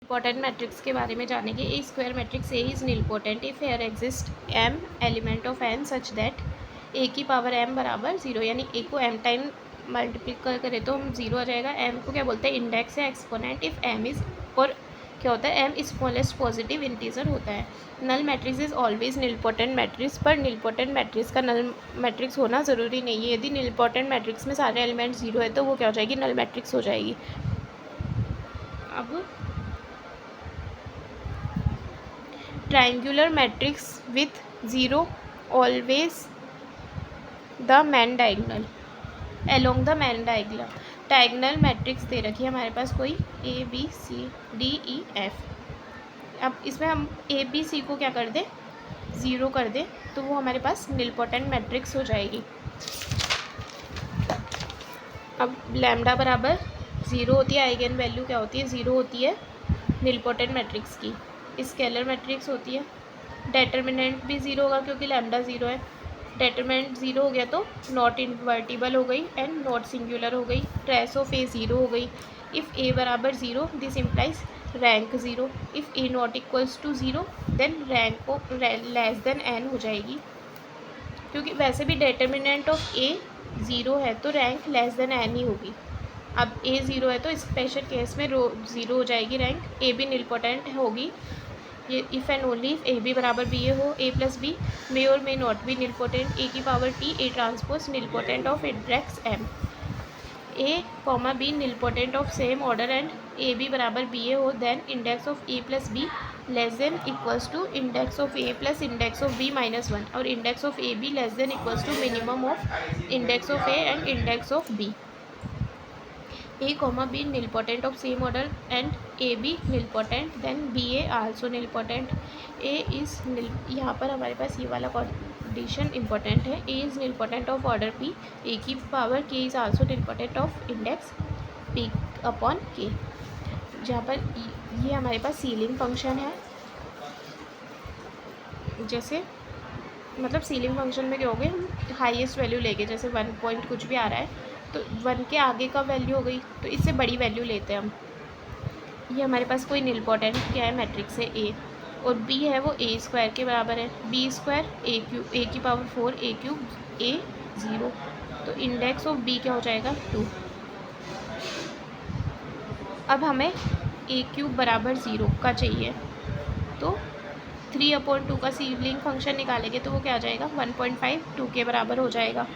Important matrix के बारे में जानेंगे। A square matrix A is nilpotent if there exist M element of N such that A की power M बराबर 0, यानी ए को एम टाइम मल्टीप्लाई करें तो हम 0 आ जाएगा। एम को क्या बोलते हैं, इंडेक्स या एक्सपोनेंट। इफ एम इज, और क्या होता है, एम स्मॉलेस्ट पॉजिटिव इंटीजर होता है। Null matrix is always nilpotent matrix, पर निलपोटेंट मैट्रिक्स का नल मैट्रिक्स होना ज़रूरी नहीं है। यदि निलपोटेंट मैट्रिक्स में सारे एलिमेंट 0 है तो वो क्या हो जाएगी, नल मैट्रिक्स हो जाएगी। अब triangular matrix with 0 always the main diagonal along the main diagonal matrix दे रखी है हमारे पास कोई A B C D E F. अब इसमें हम ए बी सी को क्या कर दें, 0 कर दें, तो वो हमारे पास निलपोटेंट मैट्रिक्स हो जाएगी। अब लैम्डा बराबर 0 होती है, आइगन वैल्यू क्या होती है, 0 होती है निलपोटेंट मैट्रिक्स की। स्केलर मैट्रिक्स होती है। डेटर्मिनेंट भी 0 होगा क्योंकि लैम्डा 0 है। डेटर्मिनेंट 0 हो गया तो नॉट इन्वर्टिबल हो गई एंड नॉट सिंगुलर हो गई। ट्रेस ऑफ ए 0 हो गई। इफ़ ए बराबर 0 this implies rank 0। If A not equals to 0 then rank को लेस देन एन हो जाएगी, क्योंकि वैसे भी डेटर्मिनेंट ऑफ ए 0 है तो रैंक लेस देन एन ही होगी। अब ए 0 है तो स्पेशल केस में 0 हो जाएगी रैंक। ए भी निलपोटेंट होगी, ये if and only if A B बराबर बी ए हो। ए प्लस बी मे और may not be nilpotent. A की power T A transpose nilpotent of index M. A comma B nilpotent of same order and A B बराबर B A हो, then index of A plus B less than equals to index of A plus index of B -1, और index of A B less than equals to minimum of index of A and index of B. A comma B nilpotent of same order and AB nilpotent, then BA also nilpotent. A is यहाँ पर हमारे पास ये वाला condition important है। A is nilpotent of order P, A की power K is also nilpotent of index P upon K। जहाँ पर ये हमारे पास सीलिंग फंक्शन है। जैसे मतलब सीलिंग फंक्शन में क्या हो गया, हम हाईएस्ट वैल्यू लेके, जैसे 1 पॉइंट कुछ भी आ रहा है तो 1 के आगे का वैल्यू हो गई तो इससे बड़ी वैल्यू लेते हैं हम। ये हमारे पास कोई निलपोटेंट क्या है, मैट्रिक्स है ए, और बी है वो ए स्क्वायर के बराबर है। बी स्क्वायर ए क्यूब, ए की पावर 4 ए क्यूब ए 0, तो इंडेक्स ऑफ बी क्या हो जाएगा 2। अब हमें ए क्यूब बराबर 0 का चाहिए, तो 3/2 का सीलिंग फंक्शन निकालेंगे तो वो क्या आ जाएगा 1.5 2 के बराबर हो जाएगा।